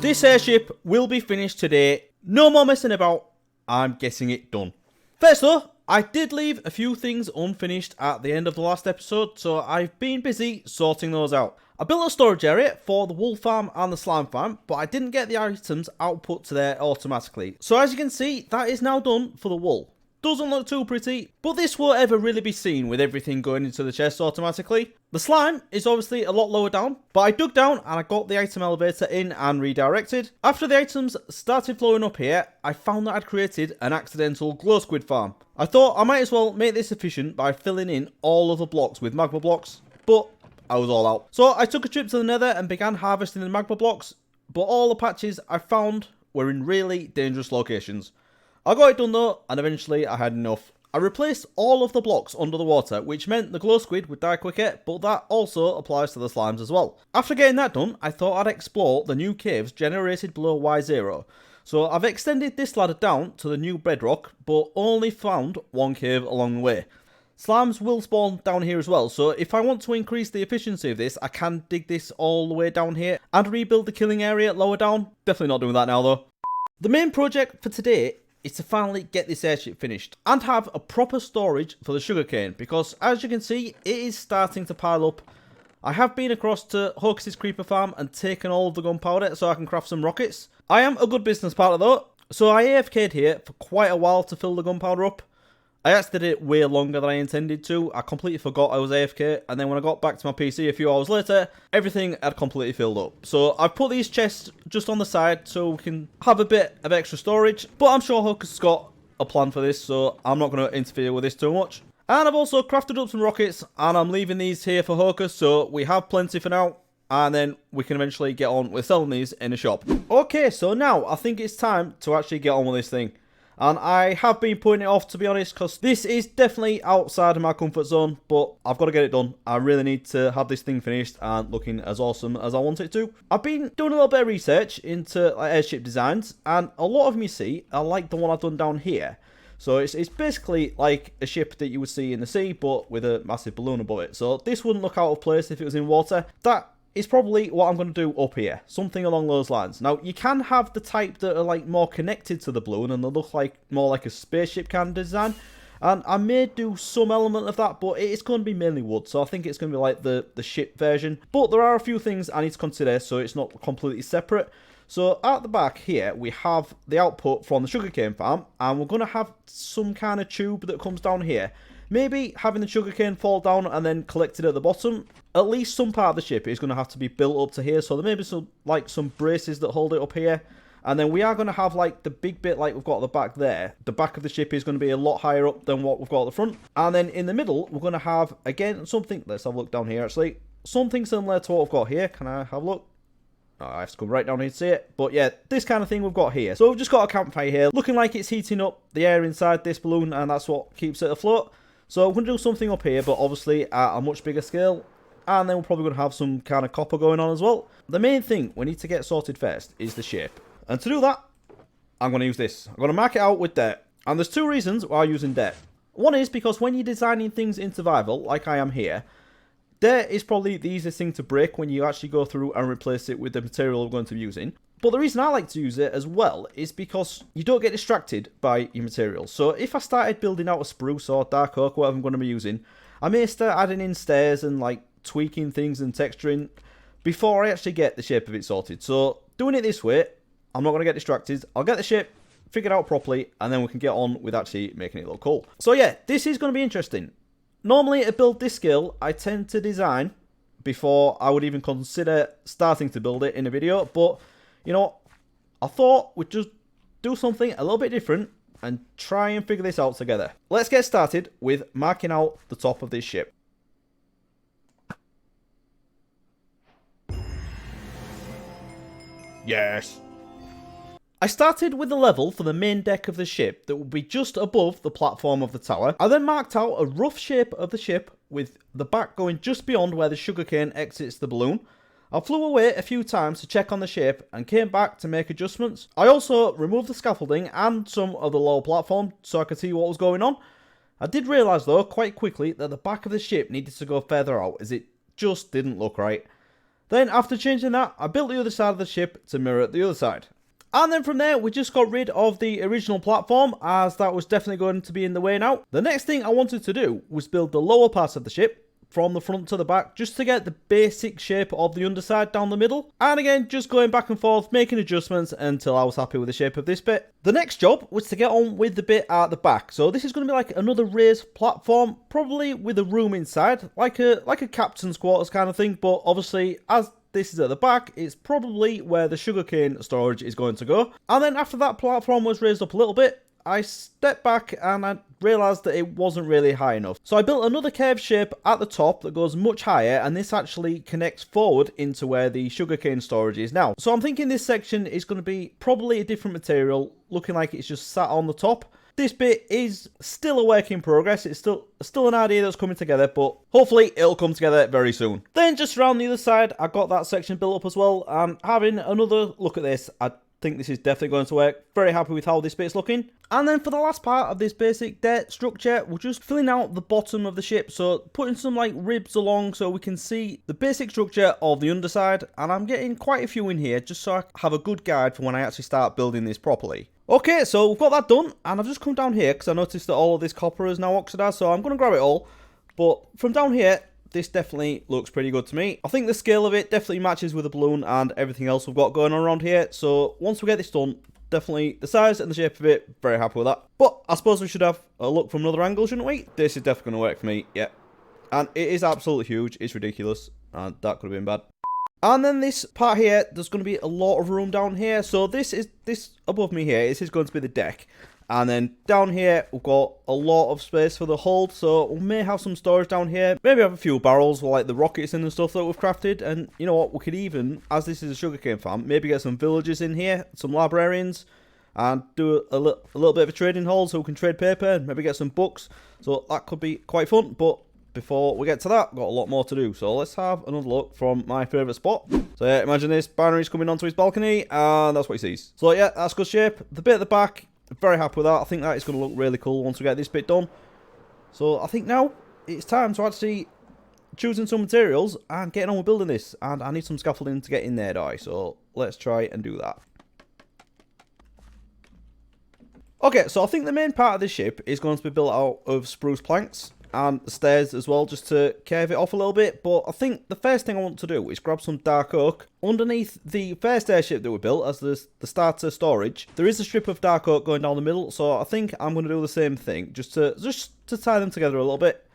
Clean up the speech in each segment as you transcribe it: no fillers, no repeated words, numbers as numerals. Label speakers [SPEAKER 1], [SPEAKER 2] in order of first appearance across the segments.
[SPEAKER 1] This airship will be finished today. No more messing about. I'm getting it done. First though, I did leave a few things unfinished at the end of the last episode, so I've been busy sorting those out. I built a storage area for the wool farm and the slime farm, but I didn't get the items output to there automatically. So as you can see, that is now done for the wool. Doesn't look too pretty, but this won't ever really be seen with everything going into the chest automatically. The slime is obviously a lot lower down, but I dug down and I got the item elevator in and redirected. After the items started flowing up here, I found that I'd created an accidental glow squid farm. I thought I might as well make this efficient by filling in all of the blocks with magma blocks, but I was all out. So I took a trip to the nether and began harvesting the magma blocks, but all the patches I found were in really dangerous locations. I got it done though, and eventually I had enough. I replaced all of the blocks under the water, which meant the glow squid would die quicker, but that also applies to the slimes as well. After getting that done, I thought I'd explore the new caves generated below Y0. So I've extended this ladder down to the new bedrock, but only found one cave along the way. Slimes will spawn down here as well, so if I want to increase the efficiency of this, I can dig this all the way down here and rebuild the killing area lower down. Definitely not doing that now though. The main project for today is to finally get this airship finished and have a proper storage for the sugarcane, because as you can see, it is starting to pile up. I have been across to Hocus's creeper farm and taken all of the gunpowder so I can craft some rockets. I am a good business partner though, so I AFK'd here for quite a while to fill the gunpowder up. I actually did it way longer than I intended to. I completely forgot I was AFK, and then when I got back to my PC a few hours later, everything had completely filled up. So I've put these chests just on the side so we can have a bit of extra storage, but I'm sure Hocus has got a plan for this, so I'm not going to interfere with this too much. And I've also crafted up some rockets, and I'm leaving these here for Hocus, so we have plenty for now, and then we can eventually get on with selling these in a shop. Okay, so now I think it's time to actually get on with this thing. And I have been putting it off, to be honest, because this is definitely outside of my comfort zone, but I've got to get it done. I really need to have this thing finished and looking as awesome as I want it to. I've been doing a little bit of research into airship designs, and a lot of them you see are like the one I've done down here. So it's basically like a ship that you would see in the sea, but with a massive balloon above it. So this wouldn't look out of place if it was in water. That is probably what I'm going to do up here. Something along those lines. Now, you can have the type that are like more connected to the balloon and they look like more like a spaceship kind of design. And I may do some element of that, but it's going to be mainly wood. So I think it's going to be like the ship version. But there are a few things I need to consider so it's not completely separate. So at the back here, we have the output from the sugarcane farm. And we're going to have some kind of tube that comes down here. Maybe having the sugarcane fall down and then collected at the bottom. At least some part of the ship is going to have to be built up to here. So there may be some braces that hold it up here. And then we are going to have like the big bit like we've got at the back there. The back of the ship is going to be a lot higher up than what we've got at the front. And then in the middle, we're going to have, again, something. Let's have a look down here actually. Something similar to what we've got here. Can I have a look? Oh, I have to come right down here to see it. But yeah, this kind of thing we've got here. So we've just got a campfire here. Looking like it's heating up the air inside this balloon. And that's what keeps it afloat. So we're going to do something up here, but obviously at a much bigger scale. And then we're probably going to have some kind of copper going on as well. The main thing we need to get sorted first is the shape. And to do that, I'm going to use this. I'm going to mark it out with dirt. And there's two reasons why I'm using dirt. One is because when you're designing things in survival, like I am here, dirt is probably the easiest thing to break when you actually go through and replace it with the material we're going to be using. But the reason I like to use it as well is because you don't get distracted by your materials. So if I started building out a spruce or dark oak, whatever I'm going to be using, I may start adding in stairs and like tweaking things and texturing before I actually get the shape of it sorted. So doing it this way, I'm not going to get distracted. I'll get the shape figured out properly and then we can get on with actually making it look cool. So yeah, this is going to be interesting. Normally at a build this scale, I tend to design before I would even consider starting to build it in a video, but you know, I thought we'd just do something a little bit different and try and figure this out together. Let's get started with marking out the top of this ship. Yes. I started with the level for the main deck of the ship that would be just above the platform of the tower. I then marked out a rough shape of the ship with the back going just beyond where the sugarcane exits the balloon. I flew away a few times to check on the shape and came back to make adjustments. I also removed the scaffolding and some of the lower platform so I could see what was going on. I did realise though quite quickly that the back of the ship needed to go further out as it just didn't look right. Then after changing that, I built the other side of the ship to mirror the other side. And then from there, we just got rid of the original platform, as that was definitely going to be in the way now. The next thing I wanted to do was build the lower part of the ship, from the front to the back, just to get the basic shape of the underside down the middle. And again, just going back and forth, making adjustments until I was happy with the shape of this bit. The next job was to get on with the bit at the back. So this is going to be like another raised platform, probably with a room inside, like a captain's quarters kind of thing. But obviously, as this is at the back, it's probably where the sugarcane storage is going to go. And then after that platform was raised up a little bit, I stepped back and I realised that it wasn't really high enough. So I built another curved shape at the top that goes much higher, and this actually connects forward into where the sugarcane storage is now. So I'm thinking this section is going to be probably a different material, looking like it's just sat on the top. This bit is still a work in progress. It's still an idea that's coming together, but hopefully it'll come together very soon. Then just around the other side, I got that section built up as well, and having another look at this, I think this is definitely going to work. Very happy with how this bit's looking. And then for the last part of this basic deck structure, we're just filling out the bottom of the ship. So putting some like ribs along so we can see the basic structure of the underside. And I'm getting quite a few in here just so I have a good guide for when I actually start building this properly. Okay, so we've got that done. And I've just come down here because I noticed that all of this copper is now oxidized. So I'm going to grab it all. But from down here, this definitely looks pretty good to me. I think the scale of it definitely matches with the balloon and everything else we've got going on around here. So once we get this done, definitely the size and the shape of it, very happy with that. But I suppose we should have a look from another angle, shouldn't we? This is definitely going to work for me, yeah. And it is absolutely huge. It's ridiculous. And that could have been bad. And then this part here, there's going to be a lot of room down here. So this above me here, this is going to be the deck. And then down here, we've got a lot of space for the hold, so we may have some storage down here. Maybe have a few barrels with like the rockets in and stuff that we've crafted. And you know what, we could even, as this is a sugarcane farm, maybe get some villagers in here, some librarians, and do a little bit of a trading hall so we can trade paper and maybe get some books. So that could be quite fun, but before we get to that, we've got a lot more to do. So let's have another look from my favourite spot. So yeah, imagine this, Binary's coming onto his balcony, and that's what he sees. So yeah, that's good shape. The bit at the back, very happy with that. I think that is going to look really cool once we get this bit done. So I think now it's time to actually choosing some materials and getting on with building this. And I need some scaffolding to get in there, die. So let's try and do that. Okay, so I think the main part of this ship is going to be built out of spruce planks and stairs as well, just to curve it off a little bit. But I think the first thing I want to do is grab some dark oak. Underneath the first airship that we built as the starter storage, there is a strip of dark oak going down the middle, so I think I'm going to do the same thing, just to tie them together a little bit.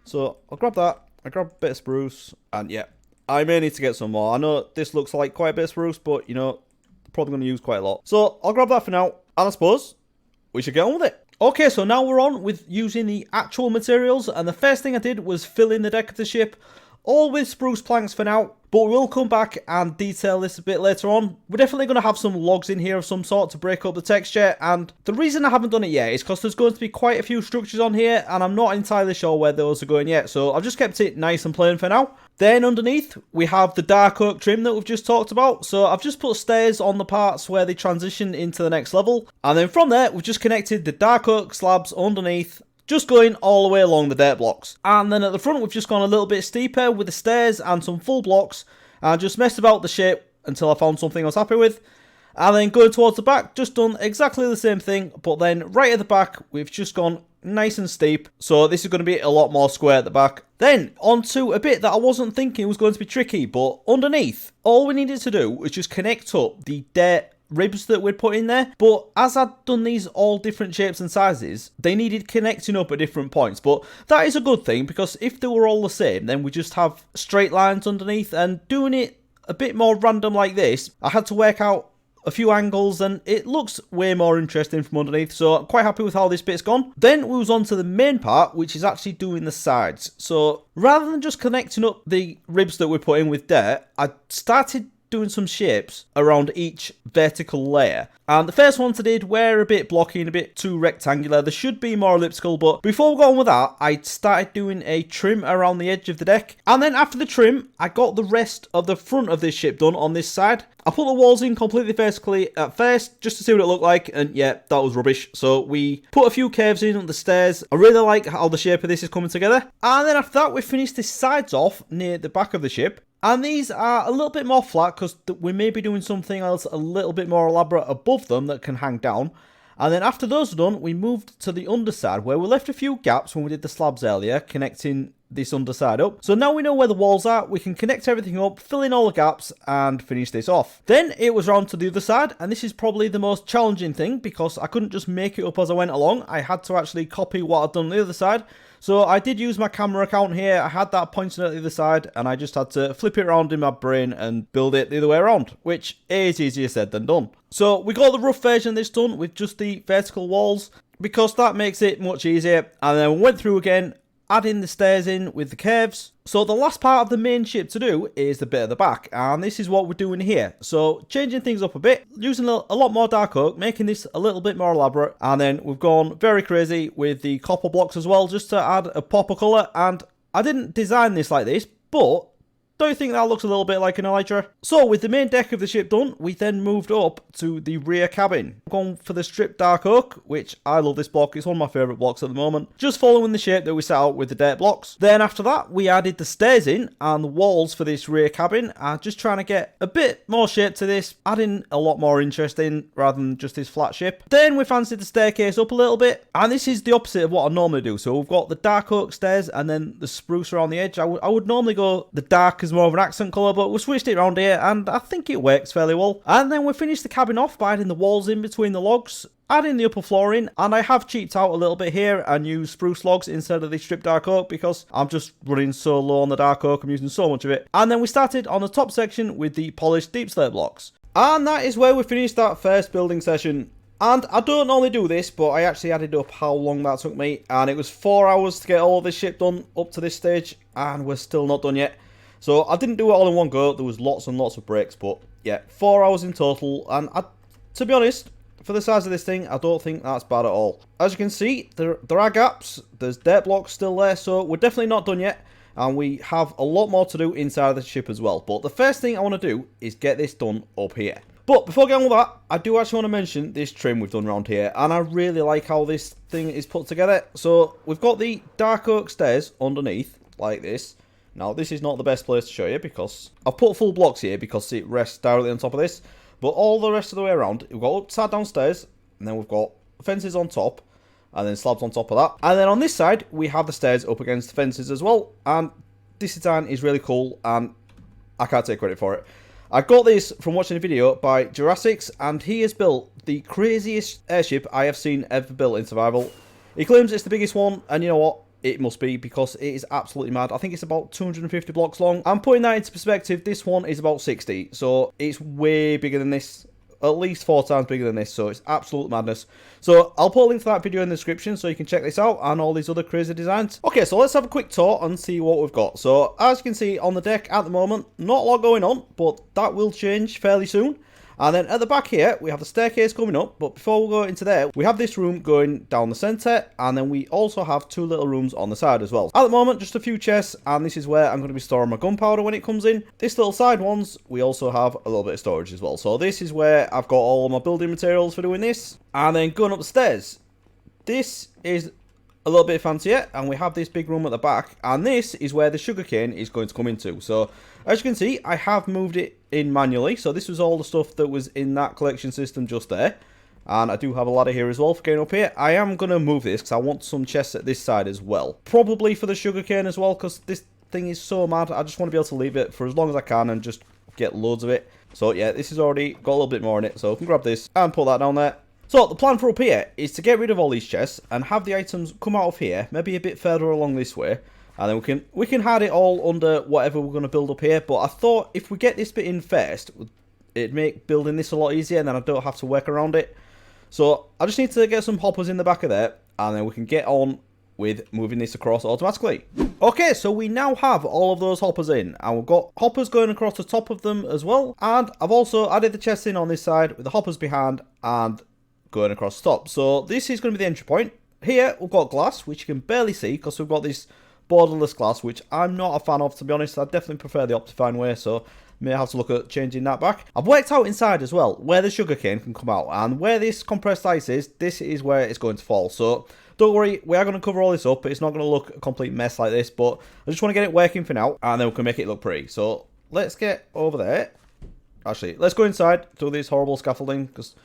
[SPEAKER 1] So I'll grab that, I grab a bit of spruce, and yeah, I may need to get some more. I know this looks like quite a bit of spruce, but you know, probably going to use quite a lot. So I'll grab that for now, and I suppose we should get on with it. Okay, so now we're on with using the actual materials, and the first thing I did was fill in the deck of the ship, all with spruce planks for now, but we'll come back and detail this a bit later on. We're definitely going to have some logs in here of some sort to break up the texture, and the reason I haven't done it yet is because there's going to be quite a few structures on here, and I'm not entirely sure where those are going yet, so I've just kept it nice and plain for now. Then underneath, we have the dark oak trim that we've just talked about, so I've just put stairs on the parts where they transition into the next level, and then from there, we've just connected the dark oak slabs underneath, just going all the way along the dirt blocks. And then at the front, we've just gone a little bit steeper with the stairs and some full blocks, and just messed about the shape until I found something I was happy with. And then going towards the back, just done exactly the same thing, but then right at the back, we've just gone nice and steep, so this is going to be a lot more square at the back. Then onto a bit that I wasn't thinking was going to be tricky, but underneath, all we needed to do was just connect up the dirt ribs that we'd put in there. But as I'd done these all different shapes and sizes, they needed connecting up at different points. But that is a good thing, because if they were all the same, then we just have straight lines underneath. And doing it a bit more random like this, I had to work out a few angles, and it looks way more interesting from underneath, so I'm quite happy with how this bit's gone. Then we was on to the main part, which is actually doing the sides. So rather than just connecting up the ribs that we put in with dirt, I started doing some shapes around each vertical layer. And the first ones I did were a bit blocky and a bit too rectangular. There should be more elliptical, but before we got on with that, I started doing a trim around the edge of the deck. And then after the trim, I got the rest of the front of this ship done on this side. I put the walls in completely vertically at first, just to see what it looked like, and yeah, that was rubbish. So we put a few curves in on the stairs. I really like how the shape of this is coming together. And then after that, we finished the sides off near the back of the ship. And these are a little bit more flat because we may be doing something else a little bit more elaborate above them that can hang down. And then after those are done, we moved to the underside where we left a few gaps when we did the slabs earlier, connecting this underside up. So now we know where the walls are, we can connect everything up, fill in all the gaps and finish this off. Then it was round to the other side, and this is probably the most challenging thing because I couldn't just make it up as I went along. I had to actually copy what I'd done on the other side. So I did use my camera account here, I had that pointing at the other side, and I just had to flip it around in my brain and build it the other way around, which is easier said than done. So we got the rough version of this done with just the vertical walls, because that makes it much easier, and then we went through again, adding the stairs in with the curves. So the last part of the main ship to do is the bit at the back, and this is what we're doing here. So changing things up a bit, using a lot more dark oak, making this a little bit more elaborate, and then we've gone very crazy with the copper blocks as well, just to add a pop of colour. And I didn't design this like this, but don't you think that looks a little bit like an elytra? So with the main deck of the ship done, we then moved up to the rear cabin. I'm going for the stripped dark oak, which I love this block. It's one of my favourite blocks at the moment. Just following the shape that we set out with the dirt blocks. Then after that, we added the stairs in and the walls for this rear cabin. Just trying to get a bit more shape to this, adding a lot more interest in rather than just this flat ship. Then we fancied the staircase up a little bit. And this is the opposite of what I normally do. So we've got the dark oak stairs and then the spruce around the edge. I would normally go the dark as more of an accent colour, but we switched it around here and I think it works fairly well. And then we finished the cabin off by adding the walls in between the logs, adding the upper floor in, and I have cheaped out a little bit here and used spruce logs instead of the stripped dark oak because I'm just running so low on the dark oak, I'm using so much of it. And then we started on the top section with the polished deep slate blocks. And that is where we finished that first building session. And I don't normally do this, but I actually added up how long that took me, and it was 4 hours to get all of this ship done up to this stage, and we're still not done yet. So I didn't do it all in one go, there was lots and lots of breaks, but yeah, 4 hours in total, and to be honest, for the size of this thing, I don't think that's bad at all. As you can see, there are gaps, there's dirt blocks still there, so we're definitely not done yet, and we have a lot more to do inside of the ship as well. But the first thing I want to do is get this done up here. But before going with that, I do actually want to mention this trim we've done around here, and I really like how this thing is put together. So we've got the dark oak stairs underneath, like this. Now, this is not the best place to show you because I've put full blocks here because it rests directly on top of this. But all the rest of the way around, we've got upside down stairs, and then we've got fences on top, and then slabs on top of that. And then on this side, we have the stairs up against the fences as well. And this design is really cool, and I can't take credit for it. I got this from watching a video by Jurassics, and he has built the craziest airship I have seen ever built in survival. He claims it's the biggest one, and you know what? It must be, because it is absolutely mad. I think it's about 250 blocks long. I'm putting that into perspective. This one is about 60, so it's way bigger than this. At least 4 times bigger than this, so it's absolute madness. So I'll put a link to that video in the description so you can check this out and all these other crazy designs. Okay, so let's have a quick tour and see what we've got. So as you can see on the deck at the moment, not a lot going on, but that will change fairly soon. And then at the back here, we have the staircase coming up. But before we go into there, we have this room going down the centre. And then we also have 2 little rooms on the side as well. At the moment, just a few chests. And this is where I'm going to be storing my gunpowder when it comes in. This little side ones, we also have a little bit of storage as well. So this is where I've got all my building materials for doing this. And then going up the stairs, this is a little bit fancier, and we have this big room at the back, and this is where the sugarcane is going to come into. So as you can see, I have moved it in manually, so this was all the stuff that was in that collection system just there, and I do have a ladder here as well for getting up here. I am going to move this because I want some chests at this side as well, probably for the sugarcane as well, because this thing is so mad. I just want to be able to leave it for as long as I can and just get loads of it. So yeah, this has already got a little bit more in it, so I can grab this and put that down there. So the plan for up here is to get rid of all these chests and have the items come out of here, maybe a bit further along this way, and then we can hide it all under whatever we're going to build up here. But I thought if we get this bit in first, it'd make building this a lot easier, and then I don't have to work around it. So I just need to get some hoppers in the back of there, and then we can get on with moving this across automatically. Okay, so we now have all of those hoppers in, and we've got hoppers going across the top of them as well. And I've also added the chests in on this side with the hoppers behind and going across the top. So this is going to be the entry point. Here we've got glass, which you can barely see because we've got this borderless glass, which I'm not a fan of, to be honest. I definitely prefer the Optifine way, so may have to look at changing that back. I've worked out inside as well where the sugarcane can come out, and where this compressed ice is, this is where it's going to fall. So don't worry, we are going to cover all this up. It's not going to look a complete mess like this, but I just want to get it working for now, and then we can make it look pretty. So let's get over there. Actually, let's go inside to this horrible scaffolding, because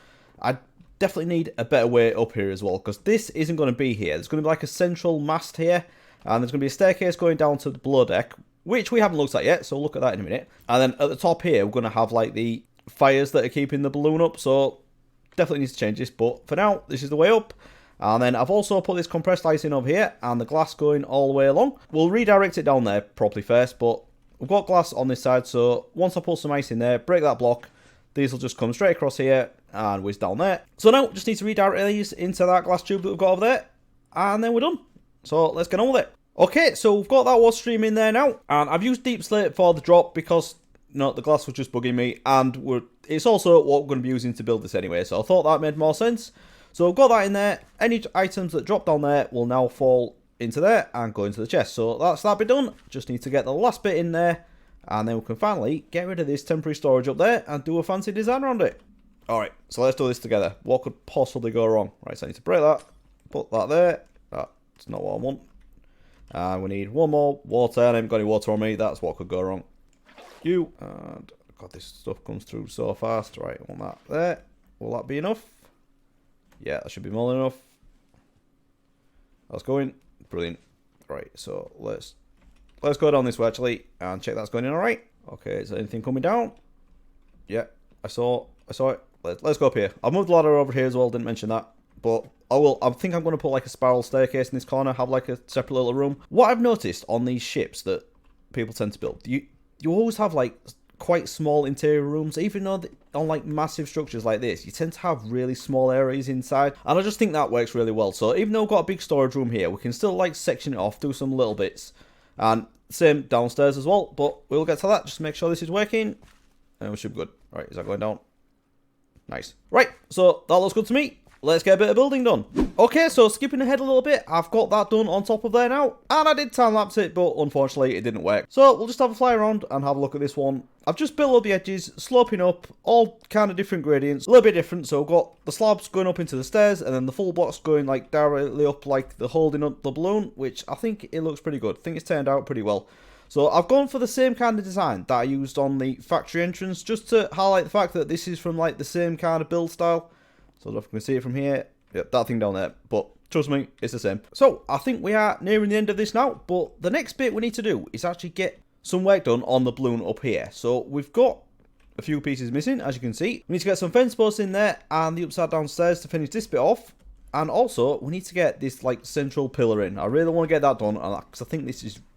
[SPEAKER 1] I definitely need a better way up here as well, because this isn't going to be here. There's going to be like a central mast here, and there's going to be a staircase going down to the below deck, which we haven't looked at yet, so we'll look at that in a minute. And then at the top here, we're going to have like the fires that are keeping the balloon up, so definitely need to change this, but for now, this is the way up. And then I've also put this compressed ice in over here, and the glass going all the way along. We'll redirect it down there properly first, but we've got glass on this side, so once I put some ice in there, break that block, these will just come straight across here and whiz down there. So now, just need to redirect these into that glass tube that we've got over there, and then we're done. So let's get on with it. Okay, so we've got that water stream in there now, and I've used deep slate for the drop because, the glass was just bugging me, and it's also what we're going to be using to build this anyway, so I thought that made more sense. So I've got that in there. Any items that drop down there will now fall into there and go into the chest. So that's that bit done. Just need to get the last bit in there, and then we can finally get rid of this temporary storage up there and do a fancy design around it. Alright, so let's do this together. What could possibly go wrong? Right, so I need to break that, put that there. That's not what I want. And we need one more water. I haven't got any water on me. That's what could go wrong. And God, this stuff comes through so fast. Right, I want that there. Will that be enough? Yeah, that should be more than enough. That's going. Brilliant. Right, so let's go down this way actually and check that's going in alright. Okay, is there anything coming down? Yeah, I saw it. Let's go up here. I've moved the ladder over here as well, didn't mention that. But I think I'm going to put like a spiral staircase in this corner, have like a separate little room. What I've noticed on these ships that people tend to build, you always have like quite small interior rooms, even though on like massive structures like this, you tend to have really small areas inside, and I just think that works really well. So even though we've got a big storage room here, we can still like section it off, do some little bits, and same downstairs as well, but we'll get to that. Just make sure this is working, and we should be good. Right, is that going down? Nice. Right, so that looks good to me. Let's get a bit of building done. Okay, so skipping ahead a little bit, I've got that done on top of there now, and I did time-lapse it, but unfortunately it didn't work. So we'll just have a fly around and have a look at this one. I've just built up the edges, sloping up, all kind of different gradients, a little bit different. So we've got the slabs going up into the stairs, and then the full blocks going like directly up like the holding up the balloon, which I think it looks pretty good. I think it's turned out pretty well. So I've gone for the same kind of design that I used on the factory entrance, just to highlight the fact that this is from like the same kind of build style. So if we can see it from here, yep, that thing down there, but trust me, it's the same. So I think we are nearing the end of this now, but the next bit we need to do is actually get some work done on the balloon up here. So we've got a few pieces missing, as you can see. We need to get some fence posts in there and the upside down stairs to finish this bit off. And also, we need to get this like central pillar in. I really want to get that done, because I think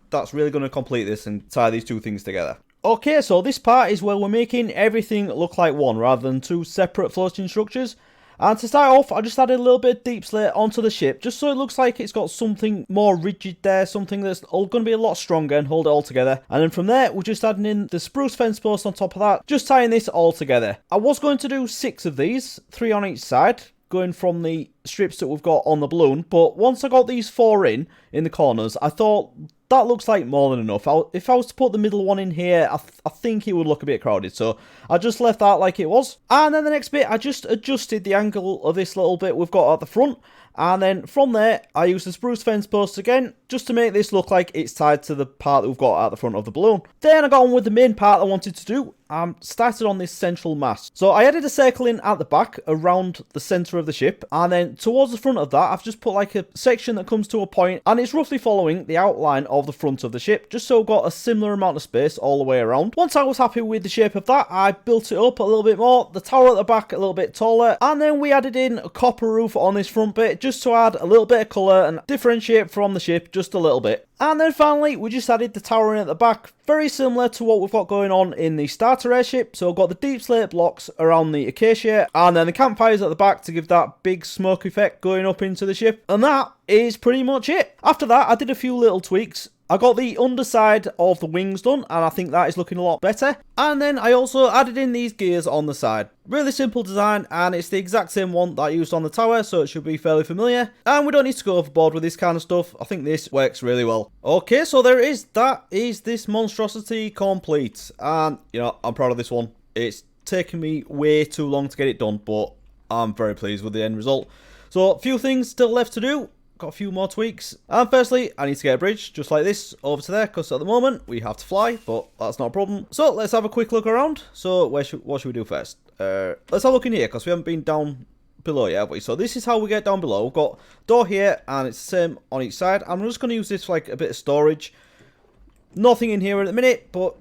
[SPEAKER 1] that's really going to complete this and tie these two things together. Okay, so this part is where we're making everything look like one rather than two separate floating structures. And to start off, I just added a little bit of deep slate onto the ship, just so it looks like it's got something more rigid there, something that's going to be a lot stronger and hold it all together. And then from there, we're just adding in the spruce fence post on top of that, just tying this all together. I was going to do 6 of these, 3 on each side, going from the strips that we've got on the balloon, but once I got these 4 in the corners, I thought that looks like more than enough. If I was to put the middle one in here, I think it would look a bit crowded, so I just left that like it was. And then the next bit, I just adjusted the angle of this little bit we've got at the front, and then from there, I used the spruce fence posts again, just to make this look like it's tied to the part that we've got at the front of the balloon. Then I got on with the main part I wanted to do. Started on this central mast. So I added a circle in at the back around the centre of the ship, and then towards the front of that, I've just put like a section that comes to a point, and it's roughly following the outline of the front of the ship, just so I've got a similar amount of space all the way around. Once I was happy with the shape of that, I built it up a little bit more, the tower at the back a little bit taller, and then we added in a copper roof on this front bit, just to add a little bit of colour and differentiate from the ship just a little bit. And then finally, we just added the tower in at the back, very similar to what we've got going on in the starter airship. So I've got the deep slate blocks around the acacia, and then the campfires at the back to give that big smoke effect going up into the ship. And that is pretty much it. After that, I did a few little tweaks. I got the underside of the wings done, and I think that is looking a lot better. And then I also added in these gears on the side. Really simple design, and it's the exact same one that I used on the tower, so it should be fairly familiar. And we don't need to go overboard with this kind of stuff. I think this works really well. Okay, so there it is. That is this monstrosity complete. And, I'm proud of this one. It's taken me way too long to get it done, but I'm very pleased with the end result. So, a few things still left to do. got a few more tweaks. And firstly, I need to get a bridge just like this over to there, because at the moment we have to fly, but that's not a problem. So let's have a quick look around. So what should we do first? Let's have a look in here, because we haven't been down below yet, have we? So this is how we get down below. We've got door here, and it's the same on each side. I'm just going to use this for like a bit of storage. Nothing in here at the minute, but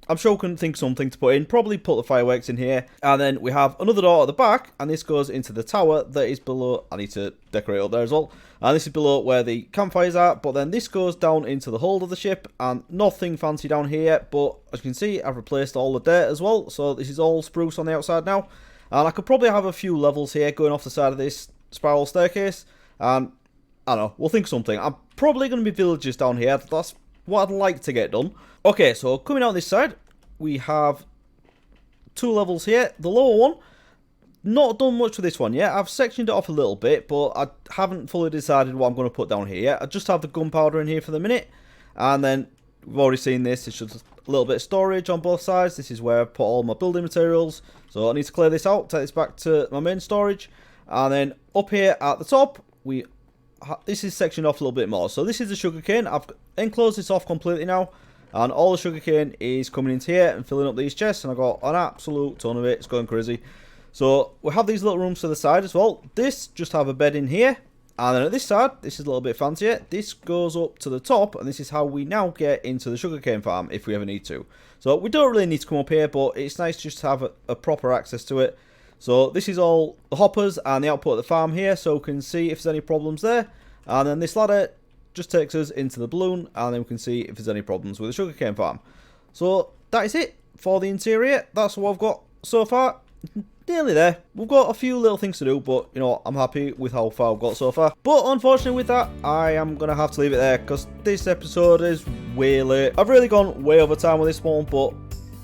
[SPEAKER 1] I'm sure we can think something to put in. Probably put the fireworks in here. And then we have another door at the back, and this goes into the tower that is below. I need to decorate up there as well. And this is below where the campfires are, but then this goes down into the hold of the ship, and nothing fancy down here. But as you can see, I've replaced all the dirt as well, so this is all spruce on the outside now. And I could probably have a few levels here going off the side of this spiral staircase. And I don't know, we'll think something. I'm probably going to be villagers down here. That's what I'd like to get done. Okay, so coming out this side, we have 2 levels here. The lower one, not done much with this one yet. I've sectioned it off a little bit, but I haven't fully decided what I'm going to put down here yet. I just have the gunpowder in here for the minute. And then, we've already seen this. It's just a little bit of storage on both sides. This is where I put all my building materials. So I need to clear this out, take this back to my main storage. And then up here at the top, this is sectioned off a little bit more. So this is the sugarcane. I've enclosed this off completely now. And all the sugarcane is coming into here and filling up these chests. And I've got an absolute ton of it. It's going crazy. So we have these little rooms to the side as well. This just have a bed in here. And then at this side, this is a little bit fancier. This goes up to the top, and this is how we now get into the sugarcane farm if we ever need to. So we don't really need to come up here, but it's nice just to have a proper access to it. So this is all the hoppers and the output of the farm here, so we can see if there's any problems there. And then this ladder just takes us into the balloon, and then we can see if there's any problems with the sugarcane farm. So that is it for the interior. That's what I've got so far. Nearly there. We've got a few little things to do, but you know, I'm happy with how far I've got so far. But unfortunately with that, I am going to have to leave it there, because this episode is way late. I've really gone way over time with this one, but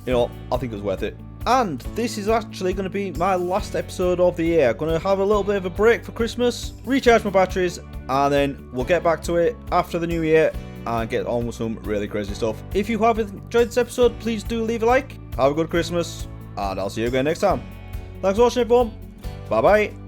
[SPEAKER 1] you know, I think it was worth it. And this is actually going to be my last episode of the year. I'm going to have a little bit of a break for Christmas, recharge my batteries, and then we'll get back to it after the new year and get on with some really crazy stuff. If you have enjoyed this episode, please do leave a like. Have a good Christmas, and I'll see you again next time. Thanks for watching, everyone. Bye bye.